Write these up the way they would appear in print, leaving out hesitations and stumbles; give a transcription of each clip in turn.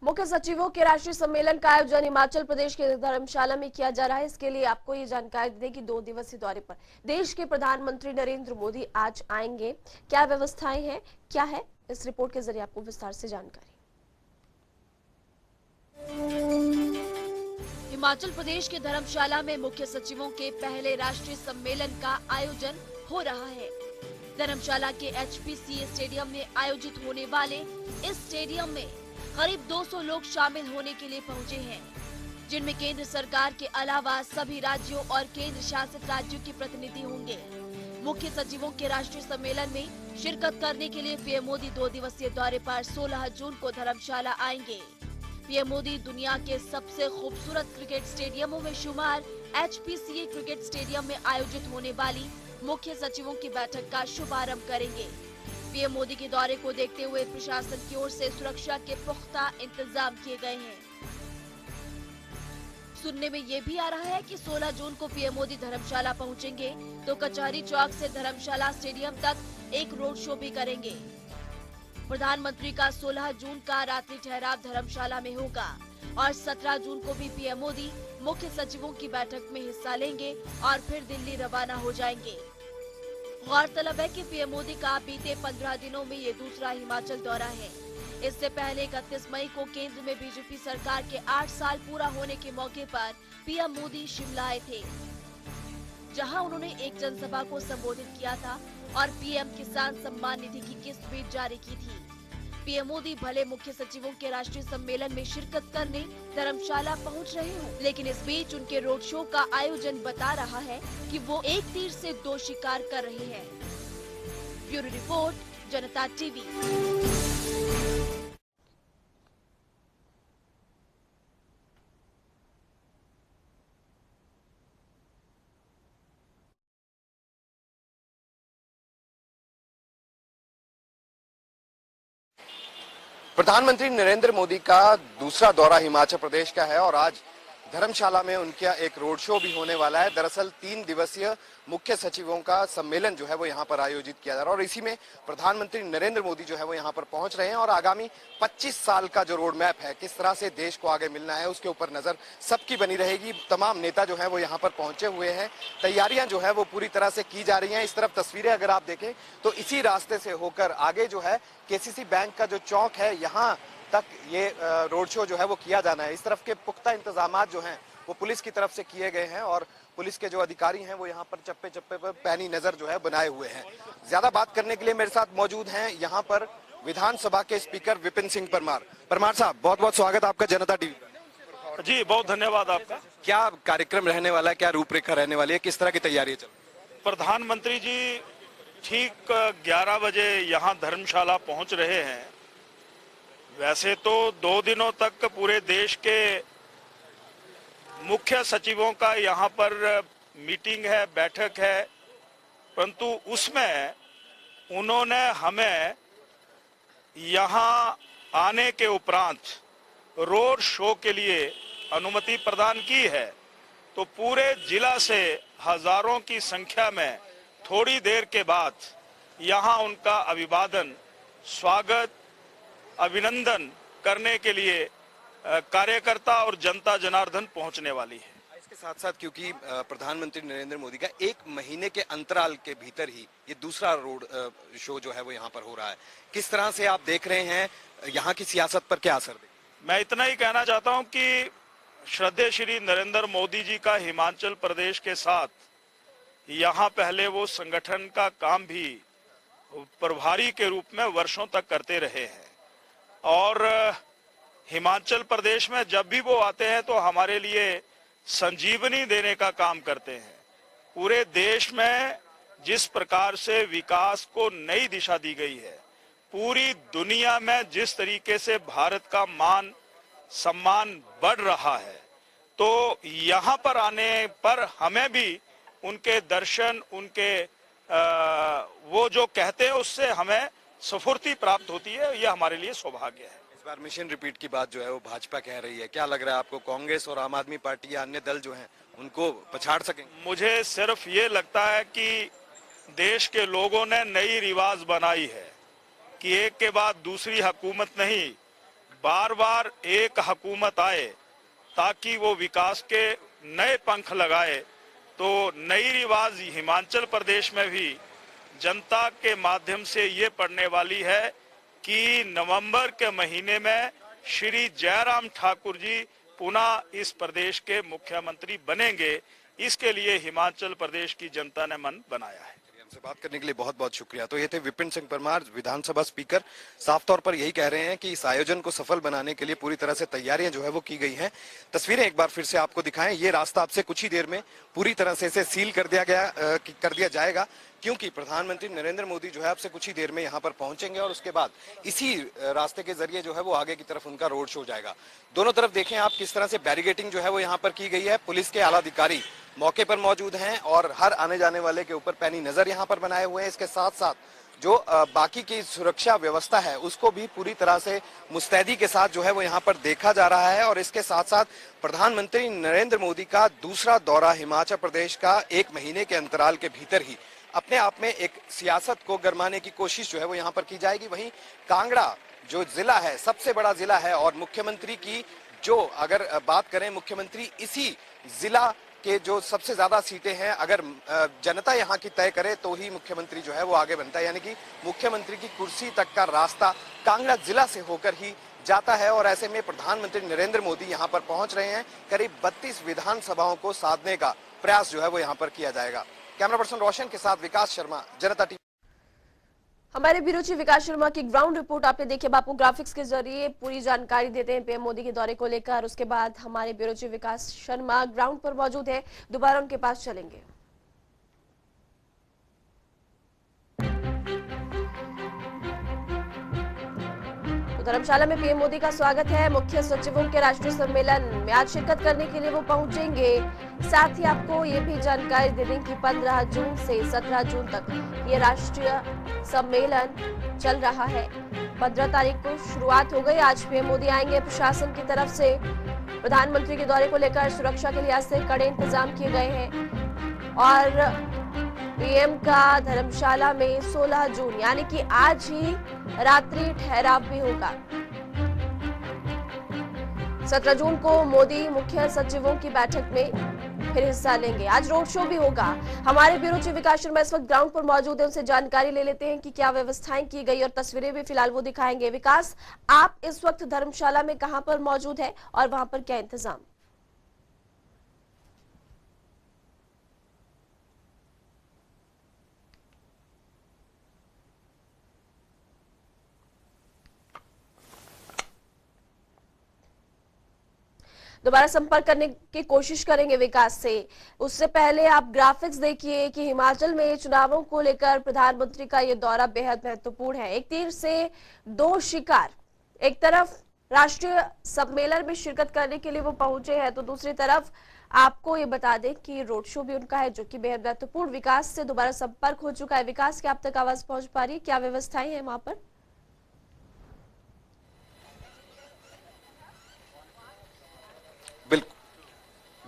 मुख्य सचिवों के राष्ट्रीय सम्मेलन का आयोजन हिमाचल प्रदेश के धर्मशाला में किया जा रहा है। इसके लिए आपको ये जानकारी दें कि 2 दिवसीय दौरे पर देश के प्रधानमंत्री नरेंद्र मोदी आज आएंगे। क्या व्यवस्थाएं हैं, क्या है, इस रिपोर्ट के जरिए आपको विस्तार से जानकारी। हिमाचल प्रदेश के धर्मशाला में मुख्य सचिवों के पहले राष्ट्रीय सम्मेलन का आयोजन हो रहा है। धर्मशाला के HPCA स्टेडियम में आयोजित होने वाले इस स्टेडियम में करीब 200 लोग शामिल होने के लिए पहुंचे हैं, जिनमें केंद्र सरकार के अलावा सभी राज्यों और केंद्र शासित राज्यों के प्रतिनिधि होंगे। मुख्य सचिवों के राष्ट्रीय सम्मेलन में शिरकत करने के लिए पीएम मोदी 2 दिवसीय दौरे पर 16 जून को धर्मशाला आएंगे। पीएम मोदी दुनिया के सबसे खूबसूरत क्रिकेट स्टेडियमों में शुमार HPCA क्रिकेट स्टेडियम में आयोजित होने वाली मुख्य सचिवों की बैठक का शुभारंभ करेंगे। पीएम मोदी के दौरे को देखते हुए प्रशासन की ओर से सुरक्षा के पुख्ता इंतजाम किए गए हैं। सुनने में ये भी आ रहा है कि 16 जून को पीएम मोदी धर्मशाला पहुंचेंगे तो कचहरी चौक से धर्मशाला स्टेडियम तक एक रोड शो भी करेंगे। प्रधानमंत्री का 16 जून का रात्रि ठहराव धर्मशाला में होगा और 17 जून को भी पीएम मोदी मुख्य सचिवों की बैठक में हिस्सा लेंगे और फिर दिल्ली रवाना हो जाएंगे। गौरतलब है कि पीएम मोदी का बीते 15 दिनों में ये दूसरा हिमाचल दौरा है। इससे पहले 31 मई को केंद्र में बीजेपी सरकार के 8 साल पूरा होने के मौके पर पीएम मोदी शिमला आए थे, जहां उन्होंने एक जनसभा को संबोधित किया था और पीएम किसान सम्मान निधि की किस्त भी जारी की थी। पीएम मोदी भले मुख्य सचिवों के राष्ट्रीय सम्मेलन में शिरकत करने धर्मशाला पहुंच रहे हों, लेकिन इस बीच उनके रोड शो का आयोजन बता रहा है कि वो एक तीर से 2 शिकार कर रहे हैं। ब्यूरो रिपोर्ट, जनता टीवी। प्रधानमंत्री नरेंद्र मोदी का दूसरा दौरा हिमाचल प्रदेश का है और आज धर्मशाला में उनका एक रोड शो भी होने वाला है। दरअसल 3 दिवसीय मुख्य सचिवों का सम्मेलन जो है वो यहाँ पर आयोजित किया जा रहा है और इसी में प्रधानमंत्री नरेंद्र मोदी जो है वो यहाँ पर पहुंच रहे हैं और आगामी 25 साल का जो रोड मैप है, किस तरह से देश को आगे मिलना है, उसके ऊपर नजर सबकी बनी रहेगी। तमाम नेता जो है वो यहाँ पर पहुंचे हुए हैं, तैयारियां जो है वो पूरी तरह से की जा रही हैं। इस तरफ तस्वीरें अगर आप देखें तो इसी रास्ते से होकर आगे जो है KCC बैंक का जो चौक है, यहाँ तक ये रोड शो जो है वो किया जाना है। इस तरफ के पुख्ता इंतजामात जो हैं वो पुलिस की तरफ से किए गए हैं और पुलिस के जो अधिकारी हैं वो यहाँ पर चप्पे चप्पे पर पैनी नजर जो है बनाए हुए हैं। ज्यादा बात करने के लिए मेरे साथ मौजूद हैं यहाँ पर विधानसभा के स्पीकर विपिन सिंह परमार। परमार साहब, बहुत बहुत स्वागत आपका जनता टीवी पर। जी, बहुत धन्यवाद आपका। क्या कार्यक्रम रहने वाला है, क्या रूपरेखा रहने वाली है, किस तरह की तैयारी चल रही है? प्रधानमंत्री जी ठीक 11 बजे यहाँ धर्मशाला पहुँच रहे हैं। वैसे तो 2 दिनों तक पूरे देश के मुख्य सचिवों का यहाँ पर मीटिंग है, बैठक है, परंतु उसमें उन्होंने हमें यहाँ आने के उपरांत रोड शो के लिए अनुमति प्रदान की है। तो पूरे जिला से हजारों की संख्या में थोड़ी देर के बाद यहाँ उनका अभिवादन, स्वागत, अभिनंदन करने के लिए कार्यकर्ता और जनता जनार्दन पहुंचने वाली है। इसके साथ साथ क्योंकि प्रधानमंत्री नरेंद्र मोदी का 1 महीने के अंतराल के भीतर ही ये दूसरा रोड शो जो है वो यहाँ पर हो रहा है, किस तरह से आप देख रहे हैं, यहाँ की सियासत पर क्या असर देगा? मैं इतना ही कहना चाहता हूँ कि श्रद्धेय श्री नरेंद्र मोदी जी का हिमाचल प्रदेश के साथ यहाँ पहले वो संगठन का काम भी प्रभारी के रूप में वर्षों तक करते रहे हैं और हिमाचल प्रदेश में जब भी वो आते हैं तो हमारे लिए संजीवनी देने का काम करते हैं। पूरे देश में जिस प्रकार से विकास को नई दिशा दी गई है, पूरी दुनिया में जिस तरीके से भारत का मान सम्मान बढ़ रहा है, तो यहाँ पर आने पर हमें भी उनके दर्शन, उनके वो जो कहते हैं उससे हमें स्फूर्ति प्राप्त होती है। यह हमारे लिए सौभाग्य है। इस बार मिशन रिपीट की बात जो है वो भाजपा कह रही है, क्या लग रहा है आपको, कांग्रेस और आम आदमी पार्टी या अन्य दल जो हैं उनको पछाड़ सकेंगे? मुझे सिर्फ ये लगता है कि देश के लोगों ने नई रिवाज बनाई है कि एक के बाद दूसरी हुकूमत नहीं, बार बार एक हुकूमत आए ताकि वो विकास के नए पंख लगाए, तो नई रिवाज हिमाचल प्रदेश में भी जनता के माध्यम से ये पड़ने वाली है कि नवंबर के महीने में श्री जयराम ठाकुर जी पुनः इस प्रदेश के मुख्यमंत्री बनेंगे। इसके लिए हिमाचल प्रदेश की जनता ने मन बनाया है। हमसे बात करने के लिए बहुत बहुत शुक्रिया। तो ये थे विपिन सिंह परमार, विधानसभा स्पीकर। साफ तौर पर यही कह रहे हैं कि इस आयोजन को सफल बनाने के लिए पूरी तरह से तैयारियां जो है वो की गई हैं। तस्वीरें एक बार फिर से आपको दिखाएं। ये रास्ता आपसे कुछ ही देर में पूरी तरह से इसे सील कर दिया जाएगा, क्योंकि प्रधानमंत्री नरेंद्र मोदी जो है आपसे कुछ ही देर में यहाँ पर पहुंचेंगे और उसके बाद इसी रास्ते के जरिए जो है वो आगे की तरफ उनका रोड शो जाएगा। दोनों तरफ देखें आप किस तरह से बैरिकेटिंग जो है वो यहाँ पर की गई है। पुलिस के आला अधिकारी मौके पर मौजूद हैं और हर आने जाने वाले के ऊपर पैनी नजर यहाँ पर बनाए हुए हैं। इसके साथ साथ जो बाकी की सुरक्षा व्यवस्था है उसको भी पूरी तरह से मुस्तैदी के साथ जो है वो यहाँ पर देखा जा रहा है। और इसके साथ साथ प्रधानमंत्री नरेंद्र मोदी का दूसरा दौरा हिमाचल प्रदेश का 1 महीने के अंतराल के भीतर ही अपने आप में एक सियासत को गरमाने की कोशिश जो है वो यहाँ पर की जाएगी। वहीं कांगड़ा जो जिला है सबसे बड़ा जिला है और मुख्यमंत्री की जो अगर बात करें, मुख्यमंत्री इसी जिला के जो सबसे ज्यादा सीटें हैं अगर जनता यहाँ की तय करे तो ही मुख्यमंत्री जो है वो आगे बनता है, यानी कि मुख्यमंत्री की कुर्सी तक का रास्ता कांगड़ा जिला से होकर ही जाता है। और ऐसे में प्रधानमंत्री नरेंद्र मोदी यहाँ पर पहुंच रहे हैं। करीब 32 विधानसभाओं को साधने का प्रयास जो है वो यहाँ पर किया जाएगा। कैमरा पर्सन रोशन के साथ विकास शर्मा, जनता टीवी। हमारे ब्यूरो चीफ विकास शर्मा की ग्राउंड रिपोर्ट आपने देखी। अब आपको ग्राफिक्स के जरिए पूरी जानकारी देते हैं पीएम मोदी के दौरे को लेकर। उसके बाद हमारे ब्यूरो चीफ विकास शर्मा ग्राउंड पर मौजूद है, दोबारा उनके पास चलेंगे। धर्मशाला में पीएम मोदी का स्वागत है। मुख्य सचिवों के राष्ट्रीय सम्मेलन में आज शिरकत करने के लिए वो पहुंचेंगे। साथ ही आपको ये भी जानकारी दे दें कि 15 जून से 17 जून तक ये राष्ट्रीय सम्मेलन चल रहा है। 15 तारीख को शुरुआत हो गई। आज पीएम मोदी आएंगे। प्रशासन की तरफ से प्रधानमंत्री के दौरे को लेकर सुरक्षा के लिहाज से कड़े इंतजाम किए गए हैं और पीएम का धर्मशाला में 16 जून यानी कि आज ही रात्रि ठहराव भी होगा। 17 जून को मोदी मुख्य सचिवों की बैठक में फिर हिस्सा लेंगे। आज रोड शो भी होगा। हमारे ब्यूरो चीफ विकास शर्मा इस वक्त ग्राउंड पर मौजूद है, उनसे जानकारी ले लेते हैं कि क्या व्यवस्थाएं की गई और तस्वीरें भी फिलहाल वो दिखाएंगे। विकास, आप इस वक्त धर्मशाला में कहां पर मौजूद है और वहां पर क्या इंतजाम? दोबारा संपर्क करने की कोशिश करेंगे विकास से। उससे पहले आप ग्राफिक्स देखिए कि हिमाचल में चुनावों को लेकर प्रधानमंत्री का ये दौरा बेहद महत्वपूर्ण है। एक तीर से 2 शिकार, एक तरफ राष्ट्रीय सम्मेलन में शिरकत करने के लिए वो पहुंचे हैं, तो दूसरी तरफ आपको ये बता दें कि रोड शो भी उनका है जो कि बेहद महत्वपूर्ण। विकास से दोबारा संपर्क हो चुका है। विकास, क्या आप तक आवाज पहुंच पा रही है? क्या व्यवस्थाएं हैं वहां पर?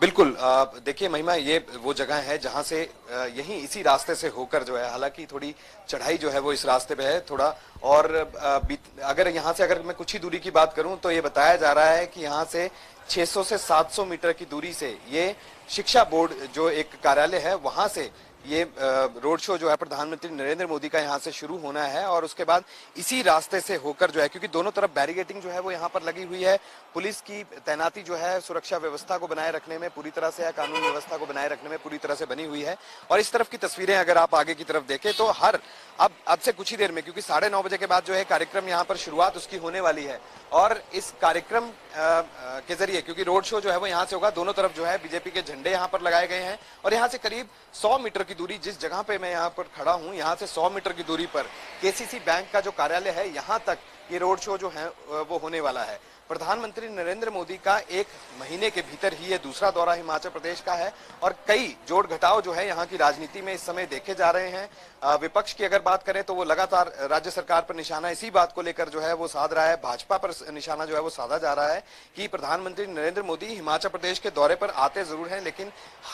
बिल्कुल देखिए महिमा, ये वो जगह है जहां से यहीं इसी रास्ते से होकर जो है, हालांकि थोड़ी चढ़ाई जो है वो इस रास्ते पे है थोड़ा, और अगर यहाँ से अगर मैं कुछ ही दूरी की बात करूं तो ये बताया जा रहा है कि यहाँ से 600 से 700 मीटर की दूरी से ये शिक्षा बोर्ड जो एक कार्यालय है वहां से ये रोड शो जो है प्रधानमंत्री नरेंद्र मोदी का यहाँ से शुरू होना है और उसके बाद इसी रास्ते से होकर जो है, क्योंकि दोनों तरफ बैरिकेटिंग जो है वो यहाँ पर लगी हुई है। पुलिस की तैनाती जो है सुरक्षा व्यवस्था को बनाए रखने में पूरी तरह से, या कानून व्यवस्था को बनाए रखने में पूरी तरह से बनी हुई है। और इस तरफ की तस्वीरें अगर आप आगे की तरफ देखें तो अब से कुछ ही देर में, क्योंकि 9:30 बजे के बाद जो है कार्यक्रम यहाँ पर शुरुआत उसकी होने वाली है और इस कार्यक्रम के जरिए, क्योंकि रोड शो जो है वो यहाँ से होगा, दोनों तरफ जो है बीजेपी के झंडे यहाँ पर लगाए गए हैं और यहाँ से करीब 100 मीटर की दूरी, जिस जगह पे मैं यहाँ पर खड़ा हूँ, यहाँ से 100 मीटर की दूरी पर केसीसी बैंक का जो कार्यालय है, यहाँ तक ये रोड शो जो है वो होने वाला है। प्रधानमंत्री नरेंद्र मोदी का 1 महीने के भीतर ही ये दूसरा दौरा हिमाचल प्रदेश का है और कई जोड़ घटाव जो है यहाँ की राजनीति में इस समय देखे जा रहे हैं। विपक्ष की अगर बात करें तो वो लगातार राज्य सरकार पर निशाना इसी बात को लेकर जो है वो साध रहा है, भाजपा पर निशाना जो है वो साधा जा रहा है कि प्रधानमंत्री नरेंद्र मोदी हिमाचल प्रदेश के दौरे पर आते जरूर हैं लेकिन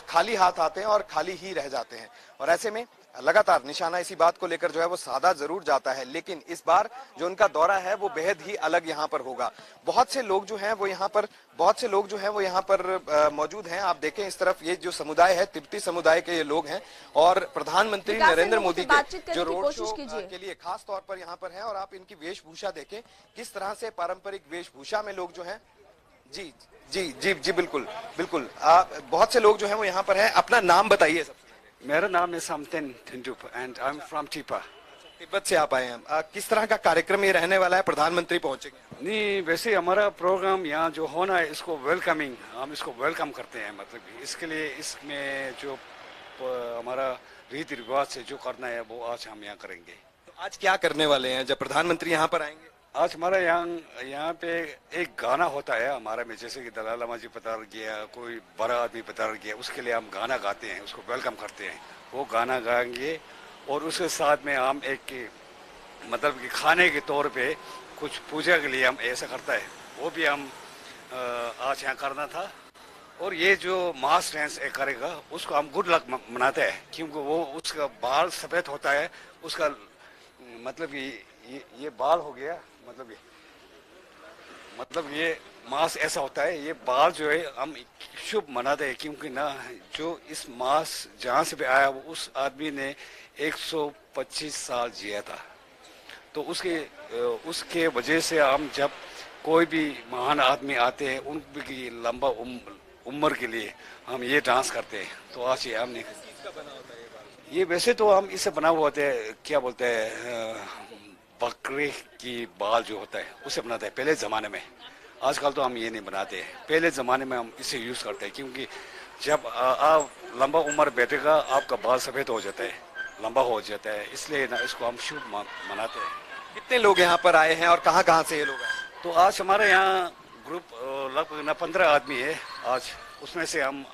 खाली हाथ आते हैं और खाली ही रह जाते हैं। और ऐसे में लगातार निशाना इसी बात को लेकर जो है वो साधा जरूर जाता है, लेकिन इस बार जो उनका दौरा है वो बेहद ही अलग यहाँ पर होगा। बहुत से लोग जो हैं वो यहाँ पर मौजूद हैं। आप देखें इस तरफ, ये जो समुदाय है तिब्बती समुदाय के ये लोग हैं और प्रधानमंत्री नरेंद्र मोदी के जो रोड शो के लिए खास तौर पर यहाँ पर है। और आप इनकी वेशभूषा देखें, किस तरह से पारंपरिक वेशभूषा में लोग जो है, जी जी जी जी बिल्कुल बिल्कुल, बहुत से लोग जो है वो यहाँ पर हैं। अपना नाम बताइए। मेरा नाम है समतेन थिंटुप and I am from टीपा। Tibet से आप आए हैं, किस तरह का कार्यक्रम ये रहने वाला है? प्रधानमंत्री पहुंचेंगे? नहीं, वैसे हमारा प्रोग्राम यहाँ जो होना है इसको वेलकमिंग, हम इसको वेलकम करते हैं। मतलब इसके लिए इसमें जो हमारा रीति रिवाज से जो करना है वो आज हम यहाँ करेंगे। तो आज क्या करने वाले हैं जब प्रधानमंत्री यहाँ पर आएंगे? आज हमारा यहाँ पे एक गाना होता है हमारा में, जैसे कि दलाई लामा जी पधार गया, कोई बड़ा आदमी पधार गया, उसके लिए हम गाना गाते हैं, उसको वेलकम करते हैं। वो गाना गाएंगे और उसके साथ में हम एक मतलब कि खाने के तौर पे कुछ पूजा के लिए हम ऐसा करता है, वो भी हम आज यहाँ करना था। और ये जो मास डांस करेगा उसको हम गुड लक मनाते हैं, क्योंकि वो उसका बाल सफ़ेद होता है, उसका मतलब ये बाल हो गया, मतलब ये मास ऐसा होता है, ये बाल जो है हम शुभ मनाते हैं, क्योंकि ना जो इस मास जहाँ से भी आया वो उस आदमी ने 125 साल जिया था। तो उसके वजह से हम जब कोई भी महान आदमी आते हैं उनकी लंबा उम्र के लिए हम ये डांस करते हैं। तो आज ये हमने ये वैसे तो हम इससे बना हुआ होते हैं, क्या बोलते हैं, बकरे की बाल जो होता है उसे बनाते हैं पहले ज़माने में। आजकल तो हम ये नहीं बनाते हैं, पहले ज़माने में हम इसे यूज़ करते हैं, क्योंकि जब आप लंबा उम्र बैठेगा आपका बाल सफ़ेद हो जाता है, लंबा हो जाता है, इसलिए ना इसको हम शुभ मनाते हैं। कितने लोग यहाँ पर आए हैं और कहाँ से ये लोग आए? तो आज हमारे यहाँ ग्रुप लगभग 15 आदमी है आज। उसमें से हम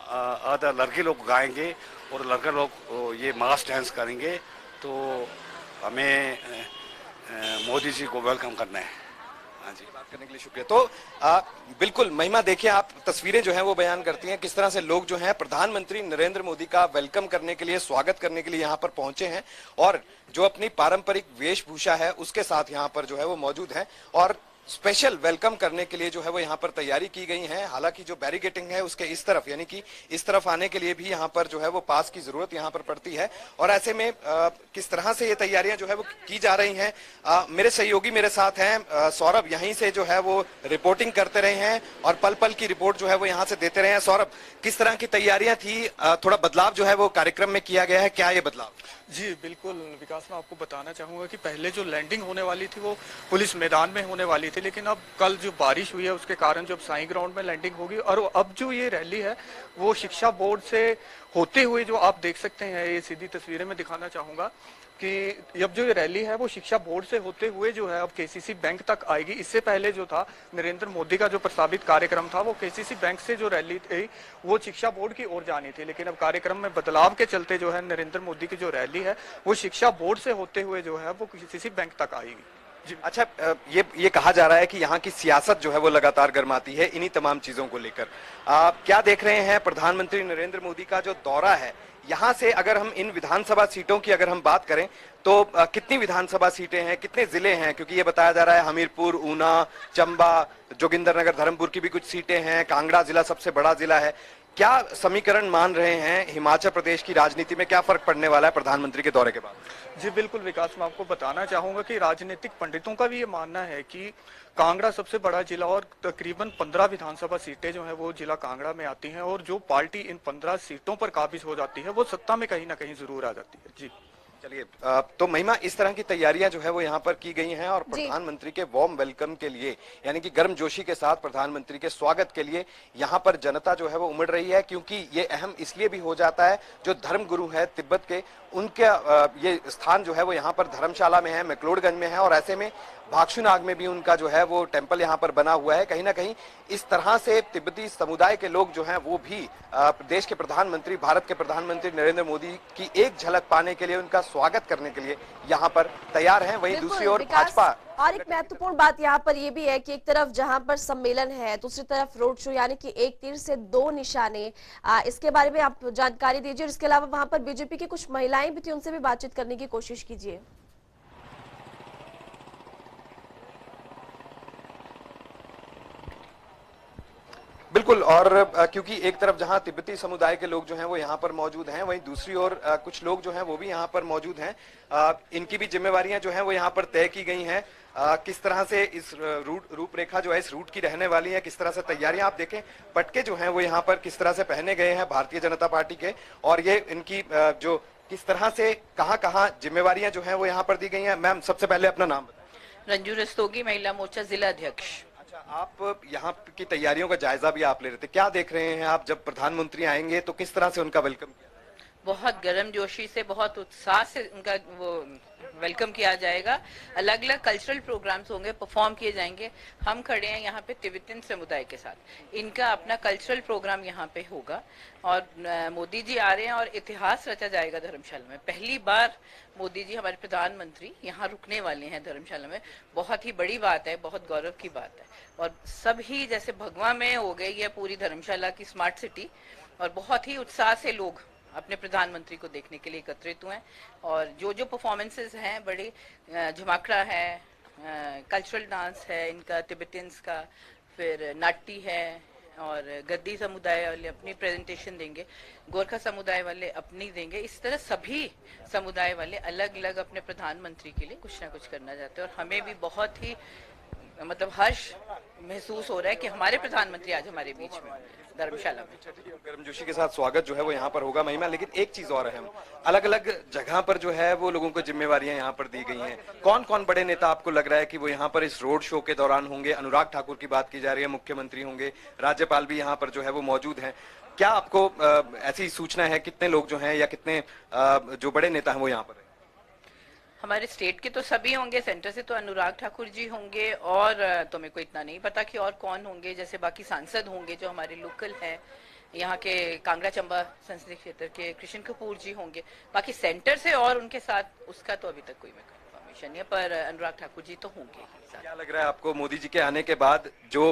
आधा लड़के लोग गाएंगे और लड़का लोग ये मास डांस करेंगे। तो हमें मोदी जी को वेलकम करना है। हाँ जी, बात करने के लिए शुक्रिया। तो बिल्कुल महिमा, देखिए आप तस्वीरें जो हैं वो बयान करती हैं किस तरह से लोग जो हैं प्रधानमंत्री नरेंद्र मोदी का वेलकम करने के लिए, स्वागत करने के लिए यहाँ पर पहुंचे हैं और जो अपनी पारंपरिक वेशभूषा है उसके साथ यहाँ पर जो है वो मौजूद है और स्पेशल वेलकम करने के लिए जो है वो यहाँ पर तैयारी की गई है। हालांकि जो बैरिकेटिंग है उसके इस तरफ, यानी कि इस तरफ आने के लिए भी यहाँ पर जो है वो पास की जरूरत यहाँ पर पड़ती है। और ऐसे में किस तरह से ये तैयारियां जो है वो की जा रही हैं, मेरे सहयोगी मेरे साथ हैं, सौरभ यहीं से जो है वो रिपोर्टिंग करते रहे हैं और पल पल की रिपोर्ट जो है वो यहाँ से देते रहे हैं। सौरभ, किस तरह की तैयारियां थी? थोड़ा बदलाव जो है वो कार्यक्रम में किया गया है, क्या ये बदलाव? जी बिल्कुल विकास, मैं आपको बताना चाहूँगा कि पहले जो लैंडिंग होने वाली थी वो पुलिस मैदान में होने वाली थी, लेकिन अब कल जो बारिश हुई है उसके कारण जो साई ग्राउंड में लैंडिंग होगी। और अब जो ये रैली है वो शिक्षा बोर्ड से होते हुए, जो आप देख सकते हैं, ये सीधी तस्वीरें में दिखाना चाहूँगा कि अब जो ये रैली है वो शिक्षा बोर्ड से होते हुए जो है अब केसीसी बैंक तक आएगी। इससे पहले जो था नरेंद्र मोदी का जो प्रस्तावित कार्यक्रम था वो केसीसी बैंक से जो रैली थी वो शिक्षा बोर्ड की ओर जानी थी, लेकिन अब कार्यक्रम में बदलाव के चलते जो है नरेंद्र मोदी की जो रैली है वो शिक्षा बोर्ड से होते हुए जो है वो केसीसी बैंक तक आएगी। जी अच्छा, ये कहा जा रहा है कि यहाँ की सियासत जो है वो लगातार गर्माती है इन्हीं तमाम चीजों को लेकर। क्या देख रहे हैं प्रधानमंत्री नरेंद्र मोदी का जो दौरा है, यहाँ से अगर हम इन विधानसभा सीटों की अगर हम बात करें तो कितनी विधानसभा सीटें हैं, कितने जिले हैं? क्योंकि ये बताया जा रहा है हमीरपुर, ऊना, चंबा, जोगिंदरनगर, धर्मपुर की भी कुछ सीटें हैं, कांगड़ा जिला सबसे बड़ा जिला है। क्या समीकरण मान रहे हैं हिमाचल प्रदेश की राजनीति में, क्या फर्क पड़ने वाला है प्रधानमंत्री के दौरे के बाद? जी बिल्कुल विकास, मैं आपको बताना चाहूंगा कि राजनीतिक पंडितों का भी ये मानना है कि कांगड़ा सबसे बड़ा जिला और तकरीबन 15 विधानसभा सीटें जो है वो जिला कांगड़ा में आती हैं और जो पार्टी इन 15 सीटों पर काबिज हो जाती है वो सत्ता में कहीं ना कहीं जरूर आ जाती है। जी चलिए, तो महिमा, इस तरह की तैयारियां जो है वो यहाँ पर की गई हैं और प्रधानमंत्री के वार्म वेलकम के लिए, यानी कि गर्मजोशी के साथ प्रधानमंत्री के स्वागत के लिए यहाँ पर जनता जो है वो उमड़ रही है, क्योंकि ये अहम इसलिए भी हो जाता है जो धर्म गुरु है तिब्बत के, उनका ये स्थान जो है वो यहाँ पर धर्मशाला में है, मैक्लोडगंज में है और ऐसे में भागशुनाग में भी उनका जो है वो टेम्पल यहाँ पर बना हुआ है। कहीं ना कहीं इस तरह से तिब्बती समुदाय के लोग जो हैं वो भी देश के प्रधानमंत्री, भारत के प्रधानमंत्री नरेंद्र मोदी की एक झलक पाने के लिए, उनका स्वागत करने के लिए यहाँ पर तैयार हैं। वहीं दूसरी ओर भाजपा और एक महत्वपूर्ण बात यहाँ पर ये भी है कि एक तरफ जहाँ पर सम्मेलन है, दूसरी तरफ रोड शो, यानी कि एक तीर से दो निशाने। इसके बारे में आप जानकारी दीजिए। और इसके अलावा वहाँ पर बीजेपी की कुछ महिलाएं भी थी, उनसे भी बातचीत करने की कोशिश कीजिए। बिल्कुल। और क्योंकि एक तरफ जहां तिब्बती समुदाय के लोग जो हैं वो यहाँ पर मौजूद हैं, वहीं दूसरी ओर कुछ लोग जो हैं वो भी यहाँ पर मौजूद हैं। इनकी भी जिम्मेवारियां जो हैं वो यहाँ पर तय की गई हैं। किस तरह से इस रूपरेखा जो है इस रूट की रहने वाली है, किस तरह से तैयारियां आप देखें, पटके जो हैं वो यहाँ पर किस तरह से पहने गए हैं भारतीय जनता पार्टी के, और ये इनकी जो किस तरह से कहाँ जिम्मेवारियां जो हैं वो यहाँ पर दी गई हैं। मैम, सबसे पहले अपना नाम बताएं। रंजू रस्तोगी, महिला मोर्चा जिला अध्यक्ष। आप यहाँ की तैयारियों का जायजा भी आप ले रहे थे, क्या देख रहे हैं आप? जब प्रधानमंत्री आएंगे तो किस तरह से उनका वेलकम किया? बहुत गर्मजोशी से, बहुत उत्साह से उनका वो वेलकम किया जाएगा। अलग अलग कल्चरल प्रोग्राम्स होंगे, परफॉर्म किए जाएंगे। हम खड़े हैं यहाँ पे तिब्बतन समुदाय के साथ, इनका अपना कल्चरल प्रोग्राम यहाँ पे होगा और मोदी जी आ रहे हैं और इतिहास रचा जाएगा धर्मशाला में। पहली बार मोदी जी हमारे प्रधानमंत्री यहाँ रुकने वाले हैं धर्मशाला में। बहुत ही बड़ी बात है, बहुत गौरव की बात है। और सभी जैसे भगवा में हो गई है पूरी धर्मशाला की स्मार्ट सिटी, और बहुत ही उत्साह से लोग अपने प्रधानमंत्री को देखने के लिए एकत्रित हुए हैं। और जो जो परफॉर्मेंसेस हैं, बड़ी झमाकड़ा है, कल्चरल डांस है इनका तिब्बतियंस का, फिर नाट्य है, और गद्दी समुदाय वाले अपनी प्रेजेंटेशन देंगे, गोरखा समुदाय वाले अपनी देंगे। इस तरह सभी समुदाय वाले अलग अलग अपने प्रधानमंत्री के लिए कुछ ना कुछ करना चाहते हैं। और हमें भी बहुत ही मतलब हर्ष महसूस हो रहा है कि हमारे प्रधानमंत्री आज हमारे बीच में धर्मशाला में। गर्मजोशी के साथ स्वागत जो है वो यहाँ पर होगा महिमा, लेकिन एक चीज और है, अलग अलग जगह पर जो है वो लोगों को जिम्मेवारियां यहाँ पर दी गई हैं। कौन कौन बड़े नेता आपको लग रहा है कि वो यहाँ पर इस रोड शो के दौरान होंगे? अनुराग ठाकुर की बात की जा रही है, मुख्यमंत्री होंगे, राज्यपाल भी यहाँ पर जो है वो मौजूद हैं। क्या आपको ऐसी सूचना है कितने लोग जो है या कितने जो बड़े नेता है वो यहाँ पर? हमारे स्टेट के तो सभी होंगे, सेंटर से तो अनुराग ठाकुर जी होंगे, और तो मेरे को इतना नहीं पता कि और कौन होंगे। जैसे बाकी सांसद होंगे जो हमारे लोकल हैं, यहाँ के कांगड़ा चंबा संसदीय क्षेत्र के कृष्ण कपूर जी होंगे। बाकी सेंटर से और उनके साथ उसका तो अभी तक कोई मेरे को इन्फॉर्मेशन नहीं है, पर अनुराग ठाकुर जी तो होंगे। क्या लग रहा है आपको मोदी जी के आने के बाद जो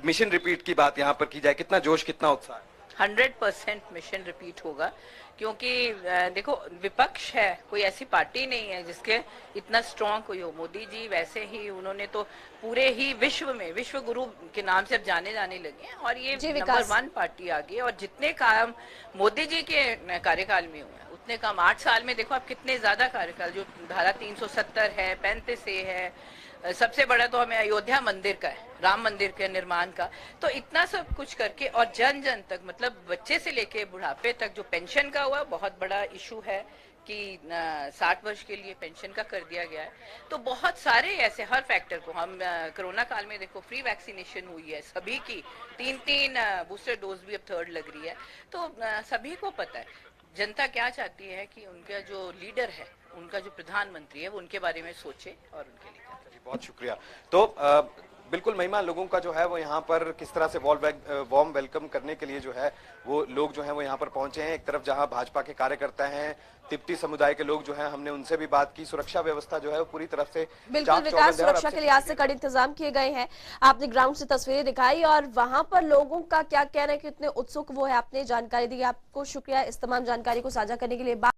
मिशन रिपीट की बात यहाँ पर की जाए, कितना जोश, कितना उत्साह? 100% मिशन रिपीट होगा, क्योंकि देखो विपक्ष है, कोई ऐसी पार्टी नहीं है जिसके इतना स्ट्रांग कोई हो। मोदी जी वैसे ही उन्होंने तो पूरे ही विश्व में विश्व गुरु के नाम से अब जाने लगे हैं, और ये नंबर 1 पार्टी आ गई। और जितने काम मोदी जी के कार्यकाल में हुए हैं उतने काम 8 साल में देखो आप कितने ज्यादा कार्यकाल, जो धारा 370 है, 35 है, सबसे बड़ा तो हमें अयोध्या मंदिर का है, राम मंदिर के निर्माण का। तो इतना सब कुछ करके, और जन जन तक, मतलब बच्चे से लेके बुढ़ापे तक, जो पेंशन का हुआ बहुत बड़ा इशू है कि 60 वर्ष के लिए पेंशन का कर दिया गया है। तो बहुत सारे ऐसे हर फैक्टर को हम कोरोना काल में देखो फ्री वैक्सीनेशन हुई है सभी की, 3 बूस्टर डोज भी अब 3rd लग रही है। तो सभी को पता है जनता क्या चाहती है कि उनका जो लीडर है, उनका जो प्रधानमंत्री है, वो उनके बारे में सोचे और उनके लिए। बहुत शुक्रिया। तो बिल्कुल महिमा, लोगों का जो है वो यहाँ पर किस तरह से वार्म वेलकम करने के लिए जो है वो लोग जो हैं वो यहाँ पर पहुंचे हैं। एक तरफ जहां भाजपा के कार्यकर्ता हैं, तिब्बती समुदाय के लोग जो हैं, हमने उनसे भी बात की। सुरक्षा व्यवस्था जो है वो पूरी तरफ से बिल्कुल विकास, सुरक्षा के लिहाज से कड़े इंतजाम किए गए हैं। आपने ग्राउंड से तस्वीरें दिखाई और वहां पर लोगों का क्या कहना है, कितने उत्सुक वो है, आपने जानकारी दी। आपको शुक्रिया इस तमाम जानकारी को साझा करने के लिए।